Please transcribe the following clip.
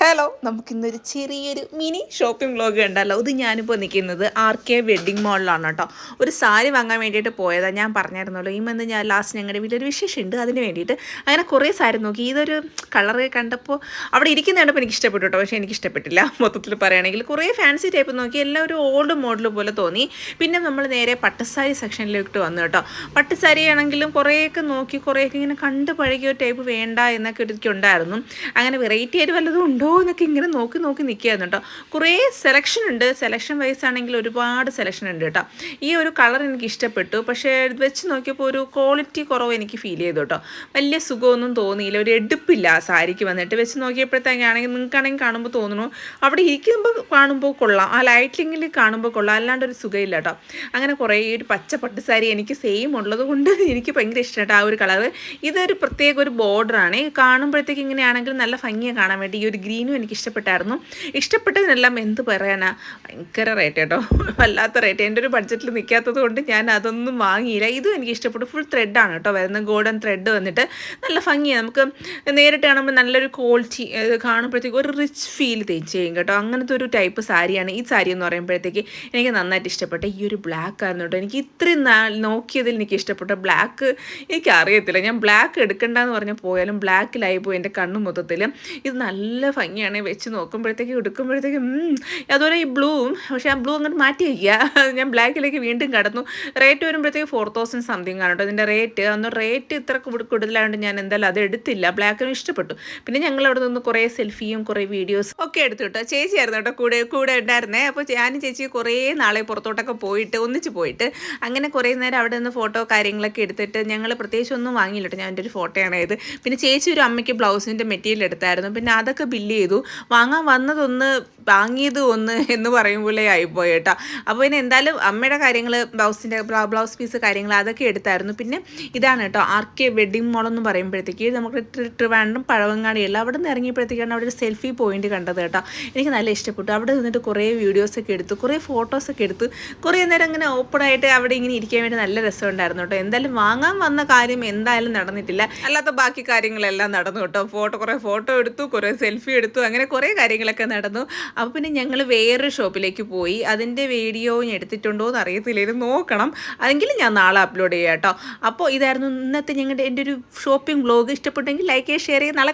Hello, നമുക്കിന്നൊരു ചെറിയൊരു mini shopping vlog ഉണ്ടല്ലോ. ഇത് ഞാനിപ്പോൾ നിൽക്കുന്നത് RK വെഡ്ഡിങ് മോളിലാണ് കേട്ടോ. ഒരു സാരി വാങ്ങാൻ വേണ്ടിയിട്ട് പോയതാണ്. ഞാൻ പറഞ്ഞായിരുന്നല്ലോ ഈ മന്ത് ഞാൻ ലാസ്റ്റ് ഞങ്ങളുടെ വീട്ടിലൊരു വിശേഷമുണ്ട്, അതിന് വേണ്ടിയിട്ട് അങ്ങനെ കുറേ സാരി നോക്കി. ഇതൊരു കളറ് കണ്ടപ്പോൾ അവിടെ ഇരിക്കുന്ന കണ്ടപ്പോൾ എനിക്ക് ഇഷ്ടപ്പെട്ടു കേട്ടോ, പക്ഷേ എനിക്ക് ഇഷ്ടപ്പെട്ടില്ല. മൊത്തത്തിൽ പറയുകയാണെങ്കിൽ കുറേ ഫാൻസി ടൈപ്പ് നോക്കി, എല്ലാം ഒരു ഓൾഡ് മോഡൽ പോലെ തോന്നി. പിന്നെ നമ്മൾ നേരെ പട്ടുസാരി സെക്ഷനിലേക്ക് വന്നു കേട്ടോ. പട്ടുസാരി ആണെങ്കിലും കുറേയൊക്കെ നോക്കി, കുറേയൊക്കെ ഇങ്ങനെ കണ്ട് പഴകിയ ഒരു ടൈപ്പ് വേണ്ട എന്നൊക്കെ എനിക്കുണ്ടായിരുന്നു. അങ്ങനെ വെറൈറ്റി ആയിട്ട് വല്ലതും ഉണ്ടോ എന്നൊക്കെ ഇങ്ങനെ നോക്കി നിൽക്കുകയായിരുന്നു കേട്ടോ. കുറേ സെലക്ഷൻ ഉണ്ട്, സെലക്ഷൻ വൈസ് ആണെങ്കിൽ ഒരുപാട് സെലക്ഷൻ ഉണ്ട് കേട്ടോ. ഈ ഒരു കളർ എനിക്ക് ഇഷ്ടപ്പെട്ടു, പക്ഷേ വെച്ച് നോക്കിയപ്പോൾ ഒരു ക്വാളിറ്റി കുറവ് എനിക്ക് ഫീൽ ചെയ്തു കേട്ടോ. വലിയ സുഖമൊന്നും തോന്നിയില്ല, ഒരു എടുപ്പില്ല ആ സാരിക്ക് വന്നിട്ട്. വെച്ച് നോക്കിയപ്പോഴത്തേക്കാണെങ്കിൽ നിങ്ങൾക്കാണെങ്കിൽ കാണുമ്പോൾ തോന്നുന്നു അവിടെ ഇരിക്കുമ്പോൾ കാണുമ്പോൾ കൊള്ളാം, ആ ലൈറ്റിങ്ങിൽ കാണുമ്പോൾ കൊള്ളാം, അല്ലാണ്ട് ഒരു സുഖമില്ല കേട്ടോ. അങ്ങനെ കുറേ ഒരു പച്ച പട്ട് സാരി എനിക്ക് സെയിം ഉള്ളത് കൊണ്ട് എനിക്ക് ഭയങ്കര ഇഷ്ടമായിട്ട് ആ ഒരു കളറ്. ഇതൊരു പ്രത്യേക ഒരു ബോർഡറാണ്, കാണുമ്പോഴത്തേക്ക് ഇങ്ങനെയാണെങ്കിൽ നല്ല ഭംഗിയെ കാണാൻ വേണ്ടി. ഈ ഒരു ഗ്രീനും എനിക്ക് ഇഷ്ടപ്പെട്ടായിരുന്നു. ഇഷ്ടപ്പെട്ടതിനെല്ലാം എന്ത് പറയാനാ, ഭയങ്കര റേറ്റ് കേട്ടോ, വല്ലാത്ത റേറ്റ്. എൻ്റെ ഒരു ബഡ്ജറ്റിൽ നിൽക്കാത്തത് കൊണ്ട് ഞാൻ അതൊന്നും വാങ്ങിയില്ല. ഇതും എനിക്ക് ഇഷ്ടപ്പെട്ടു. ഫുൾ ത്രെഡാണ് കേട്ടോ വരുന്നത്, ഗോൾഡൻ ത്രെഡ് വന്നിട്ട് നല്ല ഭംഗിയാണ്. നമുക്ക് നേരിട്ട് കാണുമ്പോൾ നല്ലൊരു ക്വാളിറ്റി, കാണുമ്പോഴത്തേക്ക് ഒരു റിച്ച് ഫീൽ ചെയ്യും കേട്ടോ. അങ്ങനത്തെ ഒരു ടൈപ്പ് സാരിയാണ് ഈ സാരി എന്ന് പറയുമ്പോഴത്തേക്ക്. എനിക്ക് നന്നായിട്ട് ഇഷ്ടപ്പെട്ടു. ഈ ഒരു ബ്ലാക്ക് ആയിരുന്നു കേട്ടോ, എനിക്ക് ഇത്രയും നോക്കിയതിൽ എനിക്ക് ഇഷ്ടപ്പെട്ടു. ബ്ലാക്ക് എനിക്ക് അറിയത്തില്ല, ഞാൻ ബ്ലാക്ക് എടുക്കണ്ടെന്ന് പറഞ്ഞാൽ പോയാലും ബ്ലാക്കിലായി പോയി എൻ്റെ കണ്ണു മൊത്തത്തിൽ. ഇത് നല്ല ഭംഗിയാണ് വെച്ച് നോക്കുമ്പോഴത്തേക്ക്, എടുക്കുമ്പോഴത്തേക്കും. അതുപോലെ ഈ ബ്ലൂവും, പക്ഷേ ആ ബ്ലൂ അങ്ങോട്ട് മാറ്റി വയ്ക്കുക, ഞാൻ ബ്ലാക്കിലേക്ക് വീണ്ടും കടന്നു. റേറ്റ് വരുമ്പോഴത്തേക്ക് 4000 സംതിങ് ആണ് കേട്ടോ ഇതിൻ്റെ റേറ്റ്. അന്ന് റേറ്റ് ഇത്ര കൂടുതലായതുകൊണ്ട് ഞാൻ എന്തായാലും അത് എടുത്തില്ല. ബ്ലാക്കിനും ഇഷ്ടപ്പെട്ടു. പിന്നെ ഞങ്ങൾ അവിടെ നിന്ന് കുറേ സെൽഫിയും കുറേ വീഡിയോസ് ഒക്കെ എടുത്തു കേട്ടോ. ചേച്ചിയായിരുന്നു കേട്ടോ കൂടെ ഉണ്ടായിരുന്നേ. അപ്പോൾ ഞാനും ചേച്ചി കുറേ നാളെ പുറത്തോട്ടൊക്കെ പോയിട്ട് ഒന്നിച്ച് പോയിട്ട് അങ്ങനെ കുറേ നേരം അവിടെ നിന്ന് ഫോട്ടോ കാര്യങ്ങളൊക്കെ എടുത്തിട്ട് ഞങ്ങൾ പ്രത്യേകിച്ച് ഒന്നും വാങ്ങിയില്ല കേട്ടോ. ഞാൻ എൻ്റെ ഒരു ഫോട്ടോയാണ് ഇത്. പിന്നെ ചേച്ചി ഒരു അമ്മയ്ക്ക് ബ്ലൗസിൻ്റെ മെറ്റീരിയൽ എടുത്തായിരുന്നു. പിന്നെ അതൊക്കെ ബില്ല് ചെയ്തു. വാങ്ങാൻ വന്നതൊന്ന് വാങ്ങിയത് ഒന്ന് എന്ന് പറയുമ്പോഴേ ആയിപ്പോയി കേട്ടോ. അപ്പോൾ പിന്നെ എന്തായാലും അമ്മയുടെ കാര്യങ്ങൾ, ബ്ലൗസ് പീസ് കാര്യങ്ങൾ അതൊക്കെ എടുത്തായിരുന്നു. പിന്നെ ഇതാണ് കേട്ടോ RK വെഡ്ഡിങ് മോളെന്ന് പറയുമ്പോഴത്തേക്ക് നമുക്ക് ട്രിവാൻഡ്രം പഴവങ്ങാടിയല്ല, അവിടെ നിന്ന് ഇറങ്ങിയപ്പോഴത്തേക്കാണ് അവിടെ ഒരു സെൽഫി പോയിന്റ് കണ്ടത് കേട്ടോ. എനിക്ക് നല്ല ഇഷ്ടപ്പെട്ടു. അവിടെ നിന്നിട്ട് കുറേ വീഡിയോസൊക്കെ എടുത്തു, കുറേ ഫോട്ടോസൊക്കെ എടുത്ത് കുറേ നേരം ഇങ്ങനെ ഓപ്പണായിട്ട് അവിടെ ഇങ്ങനെ ഇരിക്കാൻ വേണ്ടി നല്ല രസമുണ്ടായിരുന്നു കേട്ടോ. എന്തായാലും വാങ്ങാൻ വന്ന കാര്യം എന്തായാലും നടന്നിട്ടില്ല, അല്ലാത്ത ബാക്കി കാര്യങ്ങളെല്ലാം നടന്നു കേട്ടോ. കുറേ ഫോട്ടോ എടുത്തു, കുറേ സെൽഫി എടുത്തു, അങ്ങനെ കുറേ കാര്യങ്ങളൊക്കെ നടന്നു. അപ്പോൾ പിന്നെ ഞങ്ങൾ വേറൊരു ഷോപ്പിലേക്ക് പോയി. അതിൻ്റെ വീഡിയോ എടുത്തിട്ടുണ്ടോ എന്ന് അറിയത്തില്ല, ഇത് നോക്കണം, അതെങ്കിലും ഞാൻ നാളെ അപ്ലോഡ് ചെയ്യാം കേട്ടോ. അപ്പോൾ ഇതായിരുന്നു ഇന്നത്തെ എൻ്റെ ഒരു ഷോപ്പിംഗ് വ്ലോഗ്. ഇഷ്ടപ്പെട്ടെങ്കിൽ ലൈക്ക് ചെയ്യുക, ഷെയർ ചെയ്യുക. നാളെ